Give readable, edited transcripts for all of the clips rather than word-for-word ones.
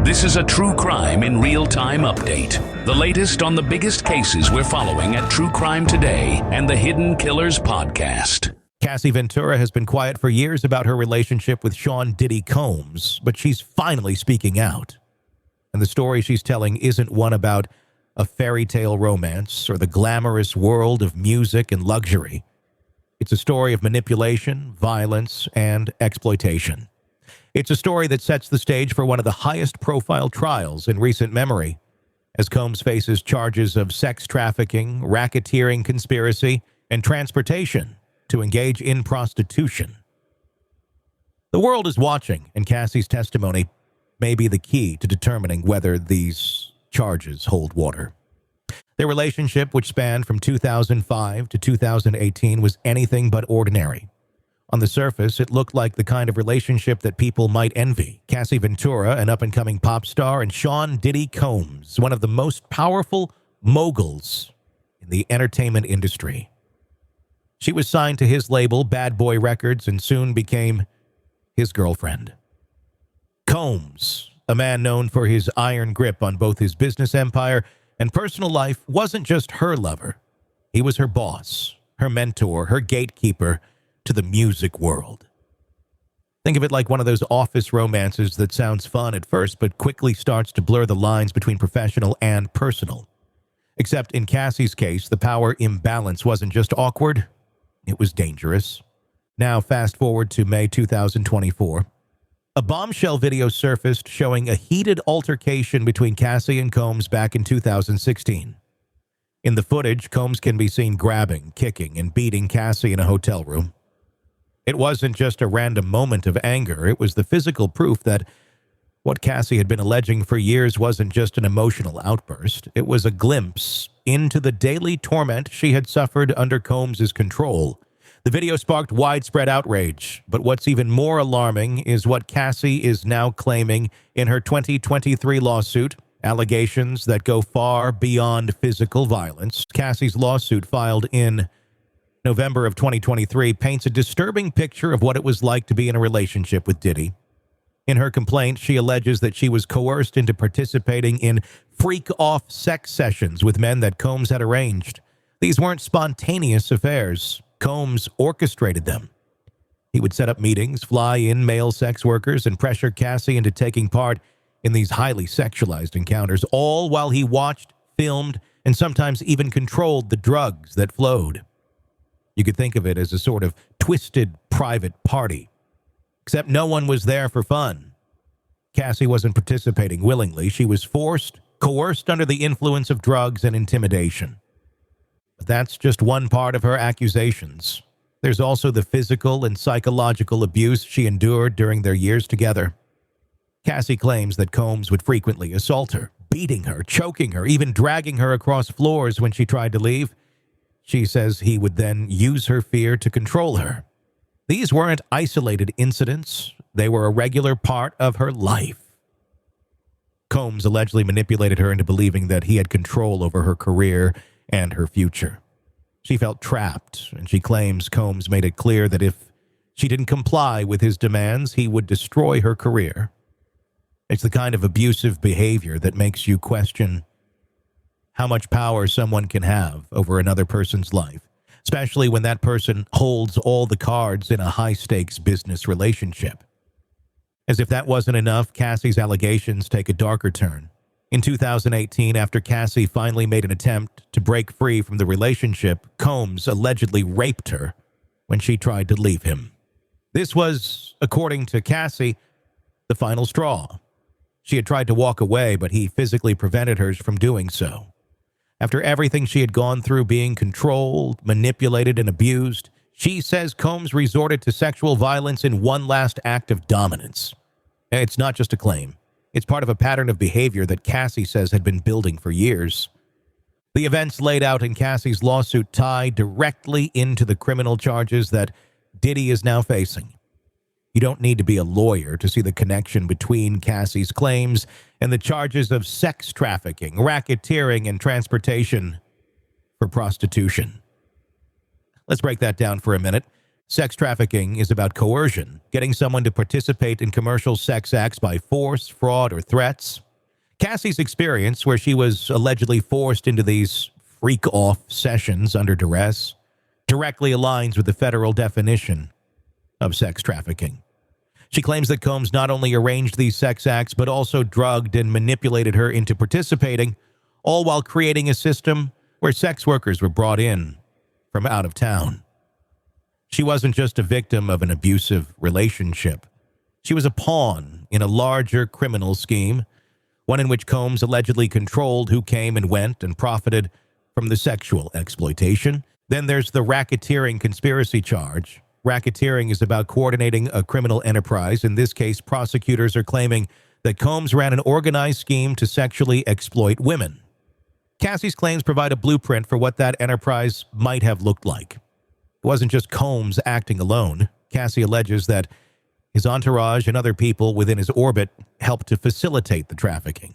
This is a true crime in real-time update. The latest on the biggest cases we're following at True Crime Today and the Hidden Killers podcast. Cassie Ventura has been quiet for years about her relationship with Sean Diddy Combs, but she's finally speaking out. And the story she's telling isn't one about a fairy tale romance or the glamorous world of music and luxury. It's a story of manipulation, violence, and exploitation. It's a story that sets the stage for one of the highest profile trials in recent memory, as Combs faces charges of sex trafficking, racketeering conspiracy, and transportation to engage in prostitution. The world is watching, and Cassie's testimony may be the key to determining whether these charges hold water. Their relationship, which spanned from 2005 to 2018, was anything but ordinary. On the surface, it looked like the kind of relationship that people might envy. Cassie Ventura, an up-and-coming pop star, and Sean Diddy Combs, one of the most powerful moguls in the entertainment industry. She was signed to his label, Bad Boy Records, and soon became his girlfriend. Combs, a man known for his iron grip on both his business empire and personal life, wasn't just her lover. He was her boss, her mentor, her gatekeeper to the music world. Think of it like one of those office romances that sounds fun at first, but quickly starts to blur the lines between professional and personal. Except in Cassie's case, the power imbalance wasn't just awkward, it was dangerous. Now, fast forward to May 2024. A bombshell video surfaced showing a heated altercation between Cassie and Combs back in 2016. In the footage, Combs can be seen grabbing, kicking, and beating Cassie in a hotel room. It wasn't just a random moment of anger, it was the physical proof that what Cassie had been alleging for years wasn't just an emotional outburst. It was a glimpse into the daily torment she had suffered under Combs' control. The video sparked widespread outrage, but what's even more alarming is what Cassie is now claiming in her 2023 lawsuit, allegations that go far beyond physical violence. Cassie's lawsuit, filed in November of 2023, paints a disturbing picture of what it was like to be in a relationship with Diddy. In her complaint, she alleges that she was coerced into participating in freak-off sex sessions with men that Combs had arranged. These weren't spontaneous affairs. Combs orchestrated them. He would set up meetings, fly in male sex workers, and pressure Cassie into taking part in these highly sexualized encounters, all while he watched, filmed, and sometimes even controlled the drugs that flowed. You could think of it as a sort of twisted private party. Except no one was there for fun. Cassie wasn't participating willingly. She was forced, coerced under the influence of drugs and intimidation. But that's just one part of her accusations. There's also the physical and psychological abuse she endured during their years together. Cassie claims that Combs would frequently assault her, beating her, choking her, even dragging her across floors when she tried to leave. She says he would then use her fear to control her. These weren't isolated incidents. They were a regular part of her life. Combs allegedly manipulated her into believing that he had control over her career and her future. She felt trapped, and she claims Combs made it clear that if she didn't comply with his demands, he would destroy her career. It's the kind of abusive behavior that makes you question how much power someone can have over another person's life, especially when that person holds all the cards in a high-stakes business relationship. As if that wasn't enough, Cassie's allegations take a darker turn. In 2018, after Cassie finally made an attempt to break free from the relationship, Combs allegedly raped her when she tried to leave him. This was, according to Cassie, the final straw. She had tried to walk away, but he physically prevented her from doing so. After everything she had gone through, being controlled, manipulated, and abused, she says Combs resorted to sexual violence in one last act of dominance. And it's not just a claim. It's part of a pattern of behavior that Cassie says had been building for years. The events laid out in Cassie's lawsuit tie directly into the criminal charges that Diddy is now facing. You don't need to be a lawyer to see the connection between Cassie's claims and the charges of sex trafficking, racketeering, and transportation for prostitution. Let's break that down for a minute. Sex trafficking is about coercion, getting someone to participate in commercial sex acts by force, fraud, or threats. Cassie's experience, where she was allegedly forced into these freak-off sessions under duress, directly aligns with the federal definition of sex trafficking. She claims that Combs not only arranged these sex acts, but also drugged and manipulated her into participating, all while creating a system where sex workers were brought in from out of town. She wasn't just a victim of an abusive relationship. She was a pawn in a larger criminal scheme, one in which Combs allegedly controlled who came and went and profited from the sexual exploitation. Then there's the racketeering conspiracy charge. Racketeering is about coordinating a criminal enterprise. In this case, prosecutors are claiming that Combs ran an organized scheme to sexually exploit women. Cassie's claims provide a blueprint for what that enterprise might have looked like. It wasn't just Combs acting alone. Cassie alleges that his entourage and other people within his orbit helped to facilitate the trafficking.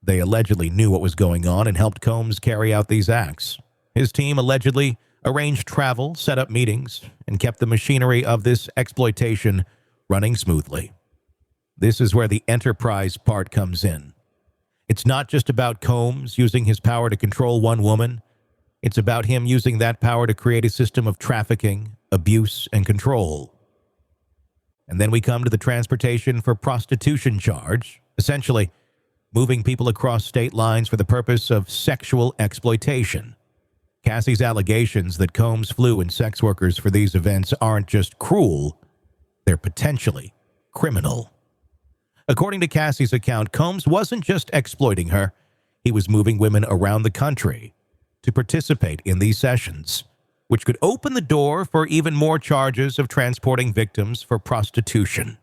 They allegedly knew what was going on and helped Combs carry out these acts. His team allegedly arranged travel, set up meetings, and kept the machinery of this exploitation running smoothly. This is where the enterprise part comes in. It's not just about Combs using his power to control one woman. It's about him using that power to create a system of trafficking, abuse, and control. And then we come to the transportation for prostitution charge, essentially moving people across state lines for the purpose of sexual exploitation. Cassie's allegations that Combs flew in sex workers for these events aren't just cruel, they're potentially criminal. According to Cassie's account, Combs wasn't just exploiting her, he was moving women around the country to participate in these sessions, which could open the door for even more charges of transporting victims for prostitution.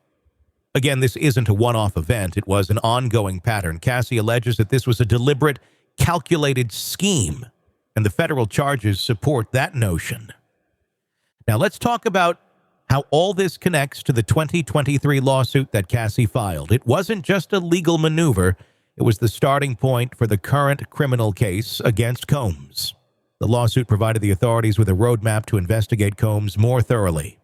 Again, this isn't a one-off event, it was an ongoing pattern. Cassie alleges that this was a deliberate, calculated scheme, and the federal charges support that notion. Now let's talk about how all this connects to the 2023 lawsuit that Cassie filed. It wasn't just a legal maneuver, it was the starting point for the current criminal case against Combs. The lawsuit provided the authorities with a roadmap to investigate Combs more thoroughly.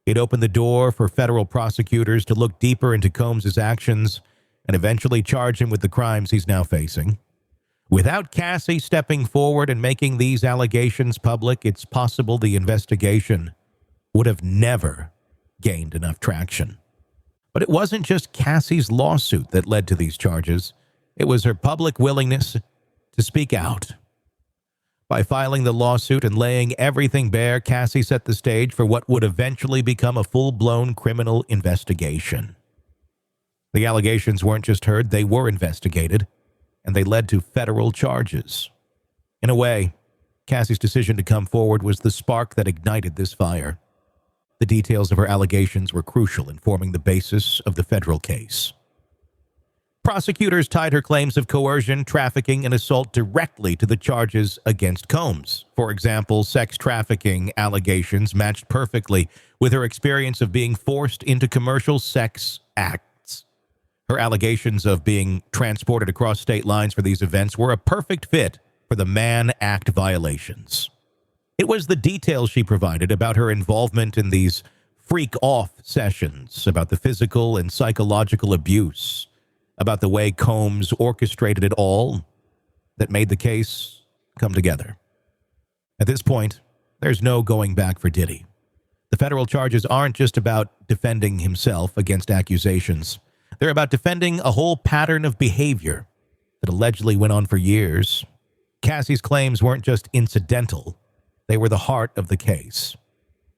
It opened the door for federal prosecutors to look deeper into Combs' actions and eventually charge him with the crimes he's now facing. Without Cassie stepping forward and making these allegations public, it's possible the investigation would have never gained enough traction. But it wasn't just Cassie's lawsuit that led to these charges. It was her public willingness to speak out. By filing the lawsuit and laying everything bare, Cassie set the stage for what would eventually become a full-blown criminal investigation. The allegations weren't just heard, they were investigated, and they led to federal charges. In a way, Cassie's decision to come forward was the spark that ignited this fire. The details of her allegations were crucial in forming the basis of the federal case. Prosecutors tied her claims of coercion, trafficking, and assault directly to the charges against Combs. For example, sex trafficking allegations matched perfectly with her experience of being forced into commercial sex acts. Her allegations of being transported across state lines for these events were a perfect fit for the Mann Act violations. It was the details she provided about her involvement in these freak-off sessions, about the physical and psychological abuse, about the way Combs orchestrated it all, that made the case come together. At this point, there's no going back for Diddy. The federal charges aren't just about defending himself against accusations. They're about defending a whole pattern of behavior that allegedly went on for years. Cassie's claims weren't just incidental. They were the heart of the case.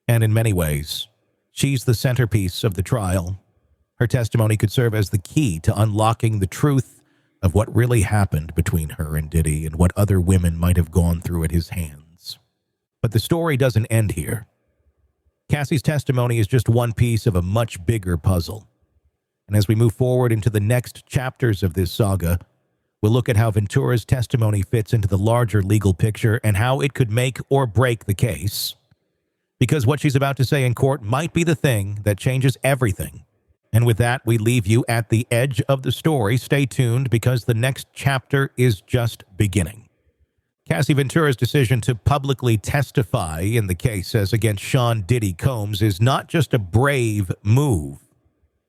And in many ways, she's the centerpiece of the trial. Her testimony could serve as the key to unlocking the truth of what really happened between her and Diddy and what other women might have gone through at his hands. But the story doesn't end here. Cassie's testimony is just one piece of a much bigger puzzle. And as we move forward into the next chapters of this saga, we'll look at how Ventura's testimony fits into the larger legal picture and how it could make or break the case. Because what she's about to say in court might be the thing that changes everything. And with that, we leave you at the edge of the story. Stay tuned because the next chapter is just beginning. Cassie Ventura's decision to publicly testify in the case as against Sean Diddy Combs is not just a brave move.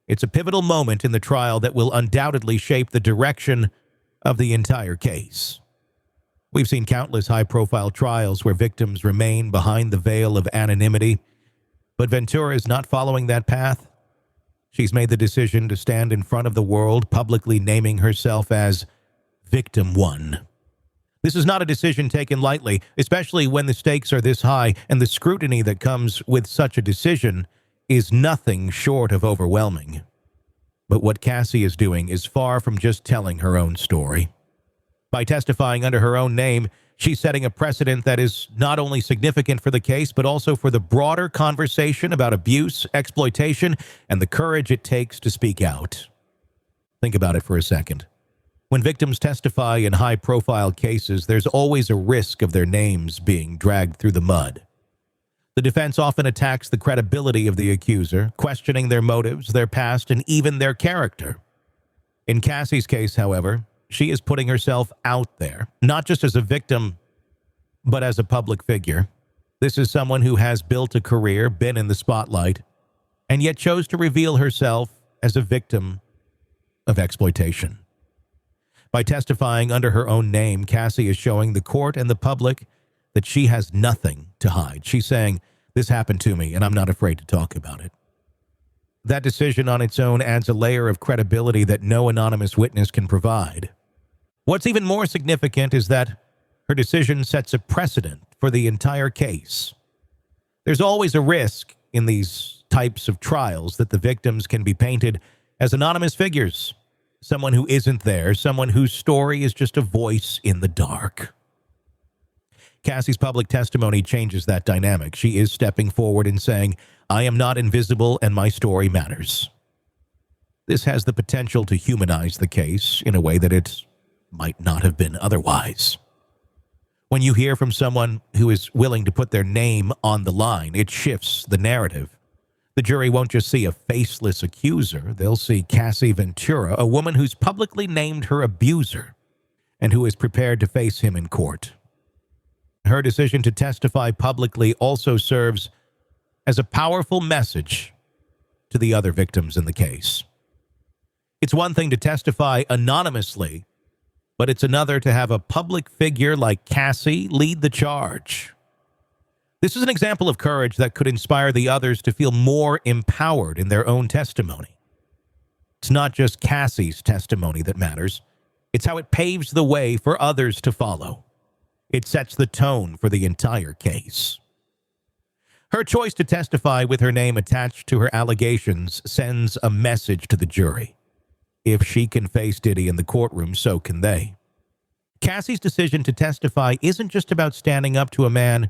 It's a pivotal moment in the trial that will undoubtedly shape the direction of the entire case. We've seen countless high-profile trials where victims remain behind the veil of anonymity, but Ventura is not following that path. She's made the decision to stand in front of the world, publicly naming herself as Victim 1. This is not a decision taken lightly, especially when the stakes are this high, and the scrutiny that comes with such a decision is nothing short of overwhelming. But what Cassie is doing is far from just telling her own story. By testifying under her own name, she's setting a precedent that is not only significant for the case, but also for the broader conversation about abuse, exploitation, and the courage it takes to speak out. Think about it for a second. When victims testify in high-profile cases, there's always a risk of their names being dragged through the mud. The defense often attacks the credibility of the accuser, questioning their motives, their past, and even their character. In Cassie's case, however, she is putting herself out there, not just as a victim, but as a public figure. This is someone who has built a career, been in the spotlight, and yet chose to reveal herself as a victim of exploitation. By testifying under her own name, Cassie is showing the court and the public that she has nothing to hide. She's saying, "This happened to me, and I'm not afraid to talk about it." That decision on its own adds a layer of credibility that no anonymous witness can provide. What's even more significant is that her decision sets a precedent for the entire case. There's always a risk in these types of trials that the victims can be painted as anonymous figures, someone who isn't there, someone whose story is just a voice in the dark. Cassie's public testimony changes that dynamic. She is stepping forward and saying, "I am not invisible and my story matters." This has the potential to humanize the case in a way that it might not have been otherwise. When you hear from someone who is willing to put their name on the line, it shifts the narrative. The jury won't just see a faceless accuser. They'll see Cassie Ventura, a woman who's publicly named her abuser and who is prepared to face him in court. Her decision to testify publicly also serves as a powerful message to the other victims in the case. It's one thing to testify anonymously, but it's another to have a public figure like Cassie lead the charge. This is an example of courage that could inspire the others to feel more empowered in their own testimony. It's not just Cassie's testimony that matters. It's how it paves the way for others to follow. It sets the tone for the entire case. Her choice to testify with her name attached to her allegations sends a message to the jury. If she can face Diddy in the courtroom, so can they. Cassie's decision to testify isn't just about standing up to a man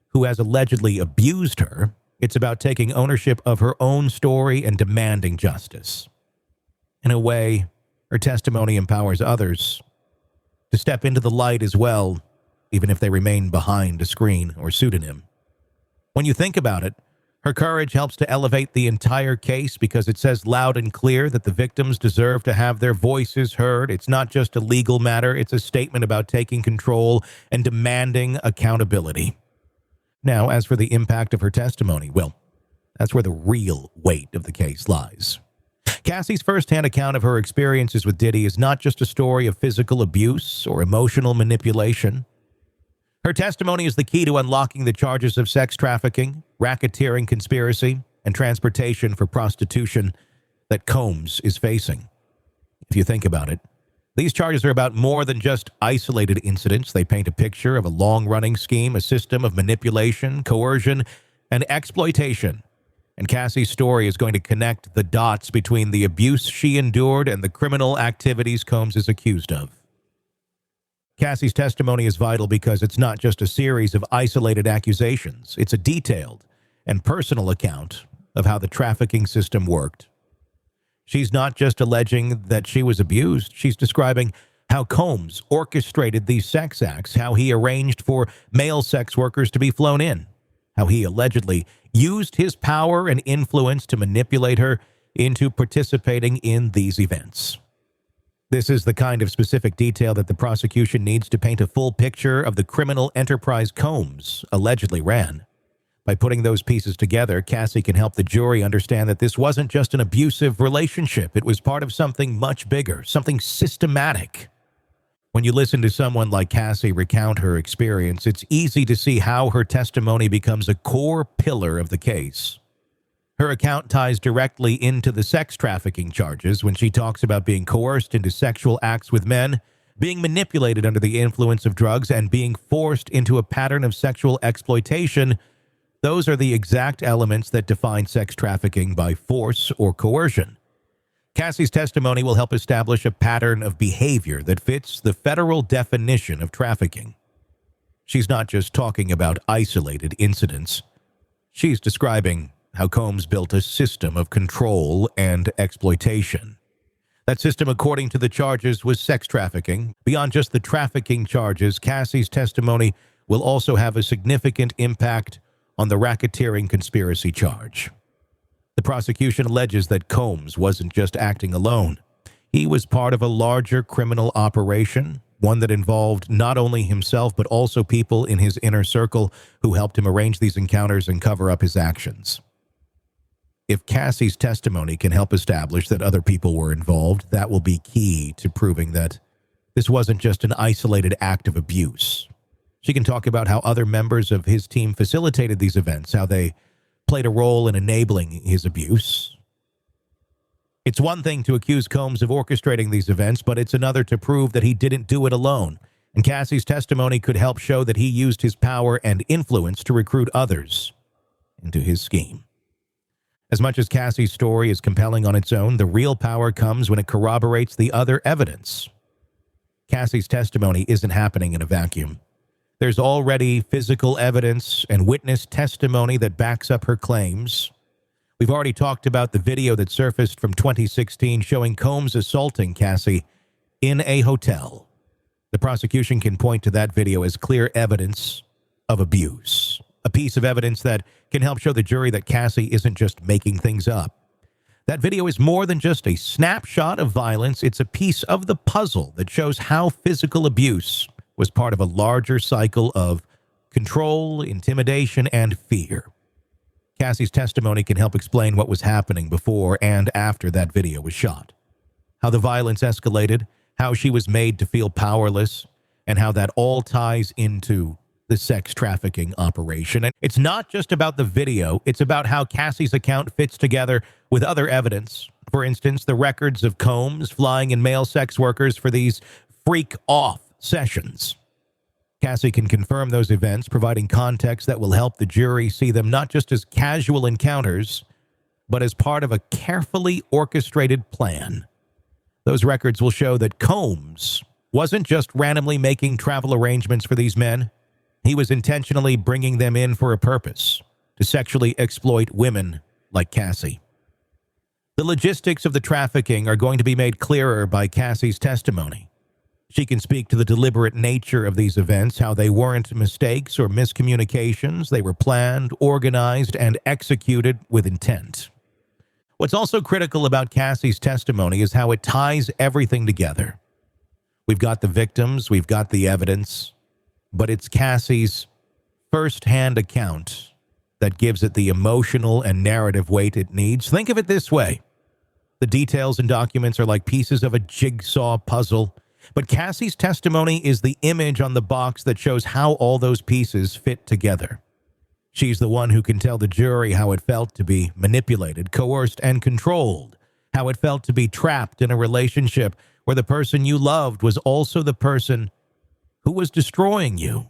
who has allegedly abused her. It's about taking ownership of her own story and demanding justice. In a way, her testimony empowers others to step into the light as well, even if they remain behind a screen or pseudonym. When you think about it, her courage helps to elevate the entire case because it says loud and clear that the victims deserve to have their voices heard. It's not just a legal matter, it's a statement about taking control and demanding accountability. Now, as for the impact of her testimony, well, that's where the real weight of the case lies. Cassie's firsthand account of her experiences with Diddy is not just a story of physical abuse or emotional manipulation. Her testimony is the key to unlocking the charges of sex trafficking, racketeering conspiracy, and transportation for prostitution that Combs is facing. If you think about it, these charges are about more than just isolated incidents. They paint a picture of a long-running scheme, a system of manipulation, coercion, and exploitation. And Cassie's story is going to connect the dots between the abuse she endured and the criminal activities Combs is accused of. Cassie's testimony is vital because it's not just a series of isolated accusations. It's a detailed and personal account of how the trafficking system worked. She's not just alleging that she was abused. She's describing how Combs orchestrated these sex acts, how he arranged for male sex workers to be flown in, how he allegedly used his power and influence to manipulate her into participating in these events. This is the kind of specific detail that the prosecution needs to paint a full picture of the criminal enterprise Combs allegedly ran. By putting those pieces together, Cassie can help the jury understand that this wasn't just an abusive relationship. It was part of something much bigger, something systematic. When you listen to someone like Cassie recount her experience, it's easy to see how her testimony becomes a core pillar of the case. Her account ties directly into the sex trafficking charges when she talks about being coerced into sexual acts with men, being manipulated under the influence of drugs, and being forced into a pattern of sexual exploitation. Those are the exact elements that define sex trafficking by force or coercion. Cassie's testimony will help establish a pattern of behavior that fits the federal definition of trafficking. She's not just talking about isolated incidents. She's describing how Combs built a system of control and exploitation. That system, according to the charges, was sex trafficking. Beyond just the trafficking charges, Cassie's testimony will also have a significant impact on the racketeering conspiracy charge. The prosecution alleges that Combs wasn't just acting alone. He was part of a larger criminal operation, one that involved not only himself but also people in his inner circle who helped him arrange these encounters and cover up his actions. If Cassie's testimony can help establish that other people were involved, that will be key to proving that this wasn't just an isolated act of abuse. She can talk about how other members of his team facilitated these events, how they played a role in enabling his abuse. It's one thing to accuse Combs of orchestrating these events, but it's another to prove that he didn't do it alone. And Cassie's testimony could help show that he used his power and influence to recruit others into his scheme. As much as Cassie's story is compelling on its own, the real power comes when it corroborates the other evidence. Cassie's testimony isn't happening in a vacuum. There's already physical evidence and witness testimony that backs up her claims. We've already talked about the video that surfaced from 2016 showing Combs assaulting Cassie in a hotel. The prosecution can point to that video as clear evidence of abuse, a piece of evidence that can help show the jury that Cassie isn't just making things up. That video is more than just a snapshot of violence. It's a piece of the puzzle that shows how physical abuse was part of a larger cycle of control, intimidation, and fear. Cassie's testimony can help explain what was happening before and after that video was shot, how the violence escalated, how she was made to feel powerless, and how that all ties into the sex trafficking operation. And it's not just about the video, it's about how Cassie's account fits together with other evidence. For instance, the records of Combs flying in male sex workers for these freak-off sessions. Cassie can confirm those events, providing context that will help the jury see them not just as casual encounters, but as part of a carefully orchestrated plan. Those records will show that Combs wasn't just randomly making travel arrangements for these men. He was intentionally bringing them in for a purpose, to sexually exploit women like Cassie. The logistics of the trafficking are going to be made clearer by Cassie's testimony. She can speak to the deliberate nature of these events, how they weren't mistakes or miscommunications. They were planned, organized, and executed with intent. What's also critical about Cassie's testimony is how it ties everything together. We've got the victims, we've got the evidence, but it's Cassie's first-hand account that gives it the emotional and narrative weight it needs. Think of it this way. The details and documents are like pieces of a jigsaw puzzle, but Cassie's testimony is the image on the box that shows how all those pieces fit together. She's the one who can tell the jury how it felt to be manipulated, coerced, and controlled, how it felt to be trapped in a relationship where the person you loved was also the person who was destroying you.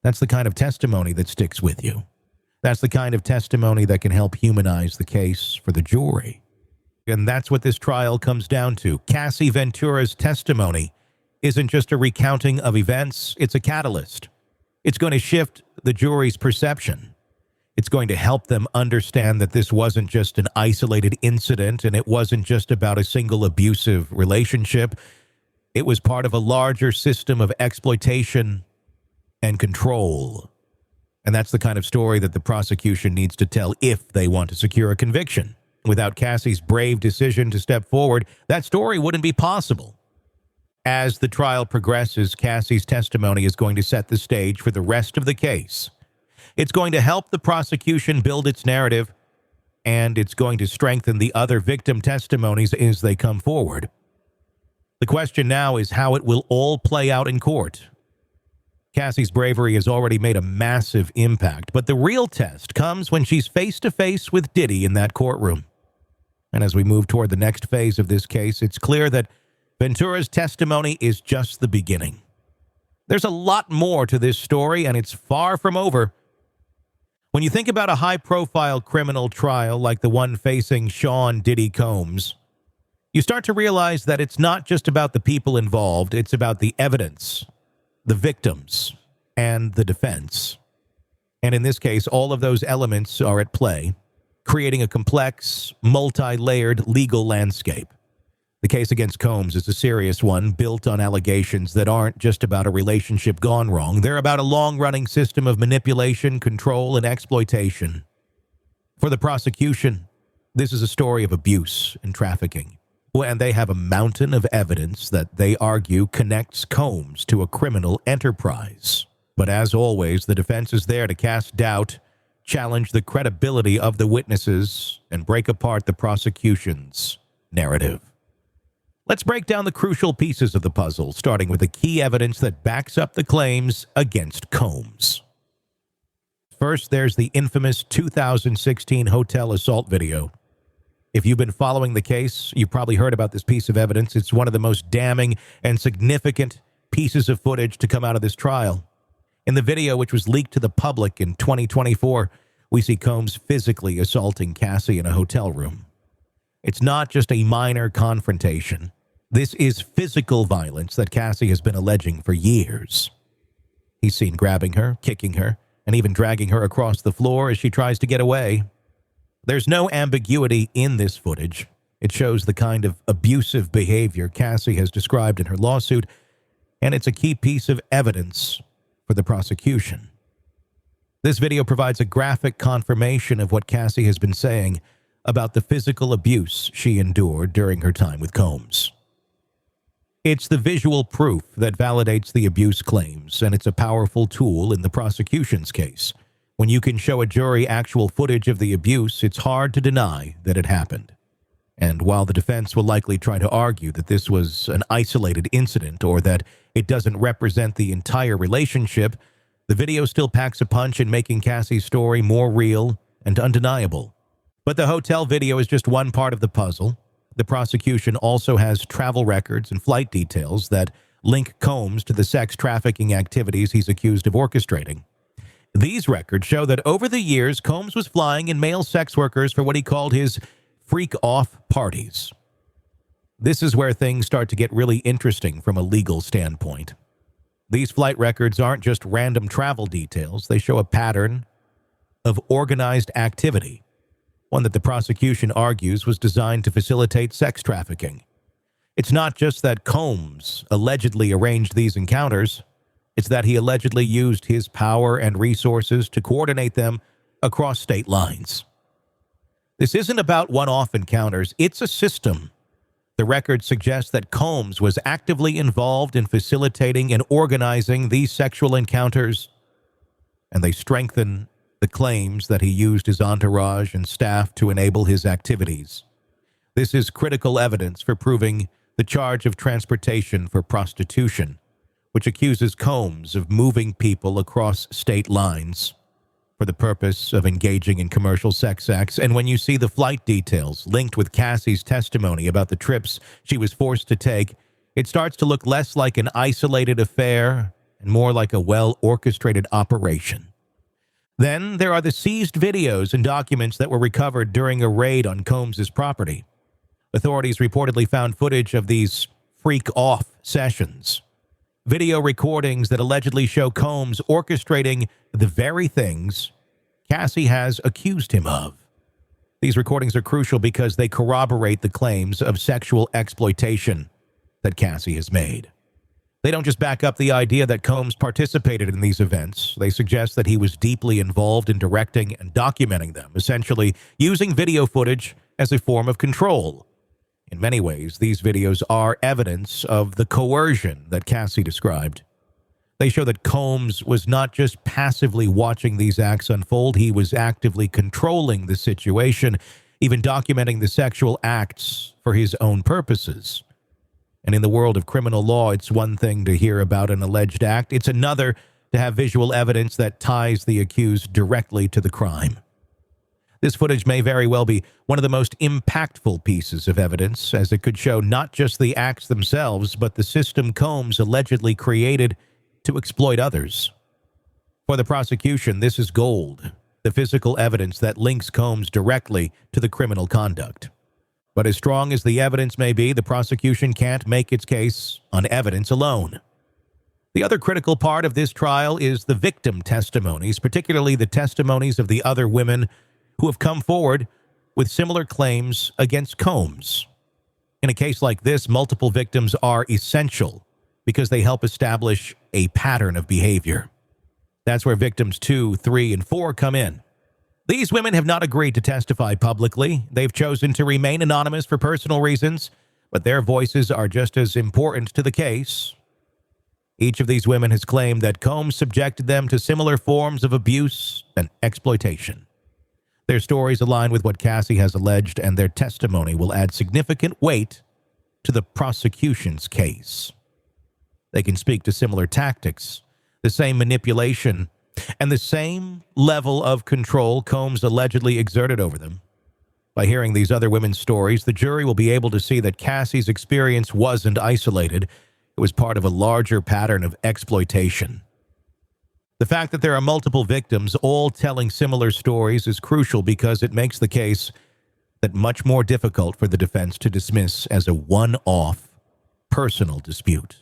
That's the kind of testimony that sticks with you. That's the kind of testimony that can help humanize the case for the jury. And that's what this trial comes down to. Cassie Ventura's testimony isn't just a recounting of events, it's a catalyst. It's going to shift the jury's perception. It's going to help them understand that this wasn't just an isolated incident and it wasn't just about a single abusive relationship. It was part of a larger system of exploitation and control. And that's the kind of story that the prosecution needs to tell if they want to secure a conviction. Without Cassie's brave decision to step forward, that story wouldn't be possible. As the trial progresses, Cassie's testimony is going to set the stage for the rest of the case. It's going to help the prosecution build its narrative, and it's going to strengthen the other victim testimonies as they come forward. The question now is how it will all play out in court. Cassie's bravery has already made a massive impact, but the real test comes when she's face-to-face with Diddy in that courtroom. And as we move toward the next phase of this case, it's clear that Ventura's testimony is just the beginning. There's a lot more to this story, and it's far from over. When you think about a high-profile criminal trial like the one facing Sean Diddy Combs, you start to realize that it's not just about the people involved, it's about the evidence, the victims, and the defense. And in this case, all of those elements are at play, creating a complex, multi-layered legal landscape. The case against Combs is a serious one, built on allegations that aren't just about a relationship gone wrong. They're about a long-running system of manipulation, control, and exploitation. For the prosecution, this is a story of abuse and trafficking. And they have a mountain of evidence that they argue connects Combs to a criminal enterprise. But as always, the defense is there to cast doubt, challenge the credibility of the witnesses, and break apart the prosecution's narrative. Let's break down the crucial pieces of the puzzle, starting with the key evidence that backs up the claims against Combs. First, there's the infamous 2016 hotel assault video. If you've been following the case, you've probably heard about this piece of evidence. It's one of the most damning and significant pieces of footage to come out of this trial. In the video, which was leaked to the public in 2024, we see Combs physically assaulting Cassie in a hotel room. It's not just a minor confrontation. This is physical violence that Cassie has been alleging for years. He's seen grabbing her, kicking her, and even dragging her across the floor as she tries to get away. There's no ambiguity in this footage. It shows the kind of abusive behavior Cassie has described in her lawsuit, and it's a key piece of evidence for the prosecution. This video provides a graphic confirmation of what Cassie has been saying about the physical abuse she endured during her time with Combs. It's the visual proof that validates the abuse claims, and it's a powerful tool in the prosecution's case. When you can show a jury actual footage of the abuse, it's hard to deny that it happened. And while the defense will likely try to argue that this was an isolated incident or that it doesn't represent the entire relationship, the video still packs a punch in making Cassie's story more real and undeniable. But the hotel video is just one part of the puzzle. The prosecution also has travel records and flight details that link Combs to the sex trafficking activities he's accused of orchestrating. These records show that over the years, Combs was flying in male sex workers for what he called his freak-off parties. This is where things start to get really interesting from a legal standpoint. These flight records aren't just random travel details. They show a pattern of organized activity, one that the prosecution argues was designed to facilitate sex trafficking. It's not just that Combs allegedly arranged these encounters. It's that he allegedly used his power and resources to coordinate them across state lines. This isn't about one-off encounters. It's a system. The record suggests that Combs was actively involved in facilitating and organizing these sexual encounters, and they strengthen the claims that he used his entourage and staff to enable his activities. This is critical evidence for proving the charge of transportation for prostitution, which accuses Combs of moving people across state lines for the purpose of engaging in commercial sex acts. And when you see the flight details linked with Cassie's testimony about the trips she was forced to take, it starts to look less like an isolated affair and more like a well-orchestrated operation. Then there are the seized videos and documents that were recovered during a raid on Combs' property. Authorities reportedly found footage of these freak-off sessions. Video recordings that allegedly show Combs orchestrating the very things Cassie has accused him of. These recordings are crucial because they corroborate the claims of sexual exploitation that Cassie has made. They don't just back up the idea that Combs participated in these events. They suggest that he was deeply involved in directing and documenting them, essentially using video footage as a form of control. In many ways, these videos are evidence of the coercion that Cassie described. They show that Combs was not just passively watching these acts unfold, he was actively controlling the situation, even documenting the sexual acts for his own purposes. And in the world of criminal law, it's one thing to hear about an alleged act. It's another to have visual evidence that ties the accused directly to the crime. This footage may very well be one of the most impactful pieces of evidence, as it could show not just the acts themselves, but the system Combs allegedly created to exploit others. For the prosecution, this is gold, the physical evidence that links Combs directly to the criminal conduct. But as strong as the evidence may be, the prosecution can't make its case on evidence alone. The other critical part of this trial is the victim testimonies, particularly the testimonies of the other women who have come forward with similar claims against Combs. In a case like this, multiple victims are essential because they help establish a pattern of behavior. That's where victims 2, 3, and 4 come in. These women have not agreed to testify publicly. They've chosen to remain anonymous for personal reasons, but their voices are just as important to the case. Each of these women has claimed that Combs subjected them to similar forms of abuse and exploitation. Their stories align with what Cassie has alleged, and their testimony will add significant weight to the prosecution's case. They can speak to similar tactics, the same manipulation, and the same level of control Combs allegedly exerted over them. By hearing these other women's stories, the jury will be able to see that Cassie's experience wasn't isolated. It was part of a larger pattern of exploitation. The fact that there are multiple victims all telling similar stories is crucial because it makes the case that much more difficult for the defense to dismiss as a one-off personal dispute.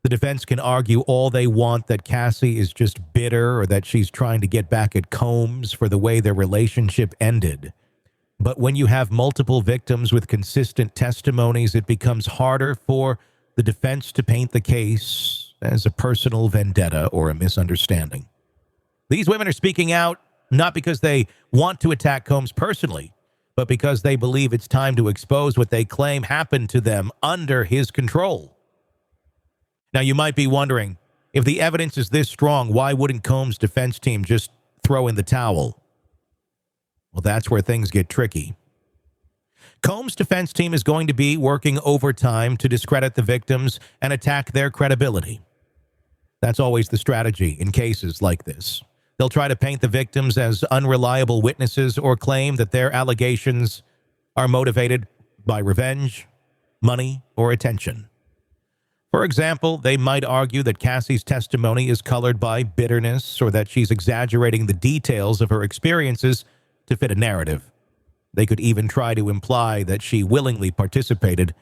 The defense can argue all they want that Cassie is just bitter or that she's trying to get back at Combs for the way their relationship ended. But when you have multiple victims with consistent testimonies, it becomes harder for the defense to paint the case as a personal vendetta or a misunderstanding. These women are speaking out not because they want to attack Combs personally, but because they believe it's time to expose what they claim happened to them under his control. Now, you might be wondering, if the evidence is this strong, why wouldn't Combs' defense team just throw in the towel? Well, that's where things get tricky. Combs' defense team is going to be working overtime to discredit the victims and attack their credibility. That's always the strategy in cases like this. They'll try to paint the victims as unreliable witnesses or claim that their allegations are motivated by revenge, money, or attention. For example, they might argue that Cassie's testimony is colored by bitterness or that she's exaggerating the details of her experiences to fit a narrative. They could even try to imply that she willingly participated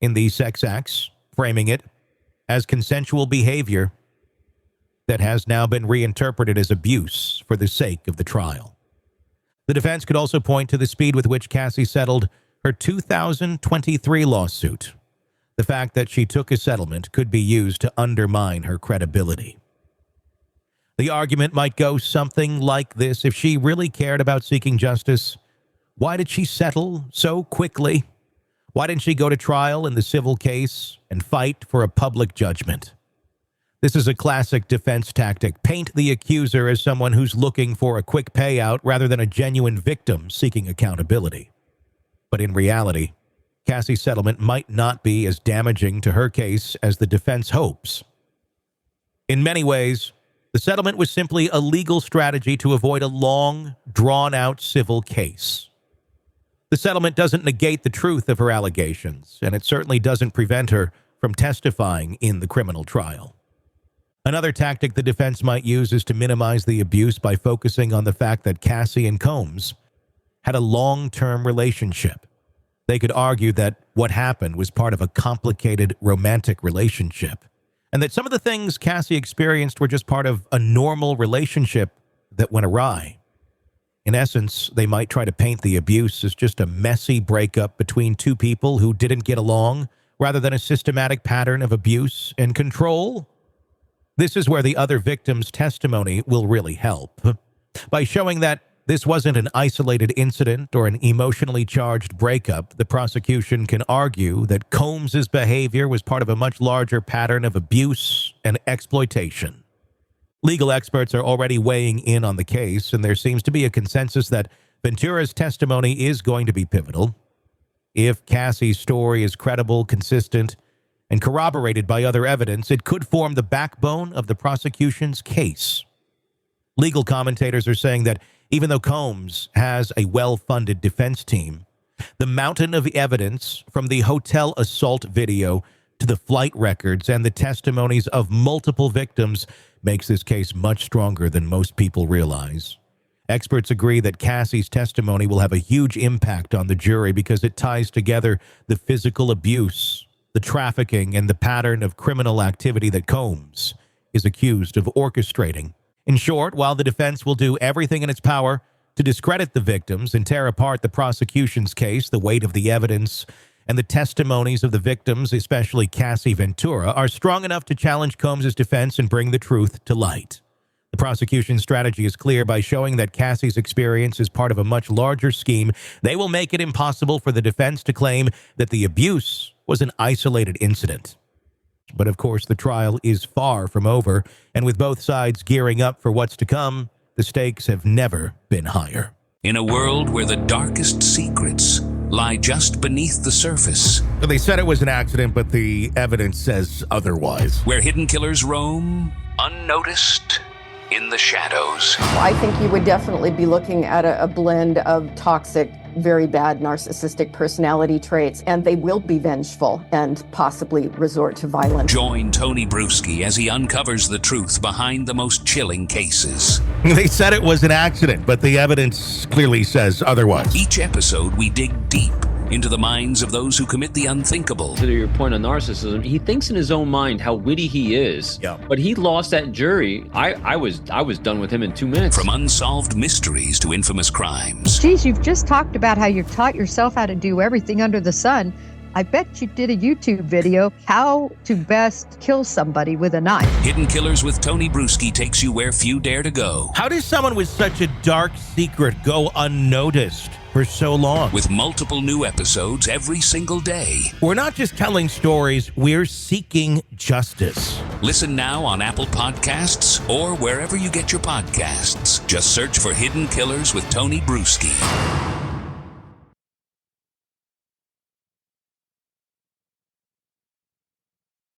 in these sex acts, framing it as consensual behavior that has now been reinterpreted as abuse for the sake of the trial. The defense could also point to the speed with which Cassie settled her 2023 lawsuit. The fact that she took a settlement could be used to undermine her credibility. The argument might go something like this: if she really cared about seeking justice, why did she settle so quickly? Why didn't she go to trial in the civil case and fight for a public judgment? This is a classic defense tactic. Paint the accuser as someone who's looking for a quick payout rather than a genuine victim seeking accountability. But in reality, Cassie's settlement might not be as damaging to her case as the defense hopes. In many ways, the settlement was simply a legal strategy to avoid a long, drawn-out civil case. The settlement doesn't negate the truth of her allegations, and it certainly doesn't prevent her from testifying in the criminal trial. Another tactic the defense might use is to minimize the abuse by focusing on the fact that Cassie and Combs had a long-term relationship. They could argue that what happened was part of a complicated romantic relationship, and that some of the things Cassie experienced were just part of a normal relationship that went awry. In essence, they might try to paint the abuse as just a messy breakup between two people who didn't get along, rather than a systematic pattern of abuse and control. This is where the other victim's testimony will really help. By showing that this wasn't an isolated incident or an emotionally charged breakup, the prosecution can argue that Combs's behavior was part of a much larger pattern of abuse and exploitation. Legal experts are already weighing in on the case, and there seems to be a consensus that Ventura's testimony is going to be pivotal. If Cassie's story is credible, consistent, and corroborated by other evidence, it could form the backbone of the prosecution's case. Legal commentators are saying that even though Combs has a well-funded defense team, the mountain of evidence from the hotel assault video to the flight records and the testimonies of multiple victims makes this case much stronger than most people realize. Experts agree that Cassie's testimony will have a huge impact on the jury because it ties together the physical abuse, the trafficking, and the pattern of criminal activity that Combs is accused of orchestrating. In short, while the defense will do everything in its power to discredit the victims and tear apart the prosecution's case, the weight of the evidence and the testimonies of the victims, especially Cassie Ventura, are strong enough to challenge Combs' defense and bring the truth to light. The prosecution's strategy is clear. By showing that Cassie's experience is part of a much larger scheme, they will make it impossible for the defense to claim that the abuse was an isolated incident. But of course, the trial is far from over, and with both sides gearing up for what's to come, the stakes have never been higher. In a world where the darkest secrets lie just beneath the surface. They said it was an accident, but the evidence says otherwise. Where hidden killers roam, unnoticed, in the shadows. I think you would definitely be looking at a blend of toxic, very bad narcissistic personality traits, and they will be vengeful and possibly resort to violence. Join Tony Bruschi as he uncovers the truth behind the most chilling cases. They said it was an accident, but the evidence clearly says otherwise. Each episode, we dig deep into the minds of those who commit the unthinkable. To your point on narcissism, he thinks in his own mind how witty he is. Yeah. But he lost that jury. I was done with him in 2 minutes. From unsolved mysteries to infamous crimes. Geez, you've just talked about how you taught yourself how to do everything under the sun. I bet you did a YouTube video, how to best kill somebody with a knife. Hidden Killers with Tony Bruschi takes you where few dare to go. How does someone with such a dark secret go unnoticed for so long? With multiple new episodes every single day. We're not just telling stories, we're seeking justice. Listen now on Apple Podcasts or wherever you get your podcasts. Just search for Hidden Killers with Tony Bruschi.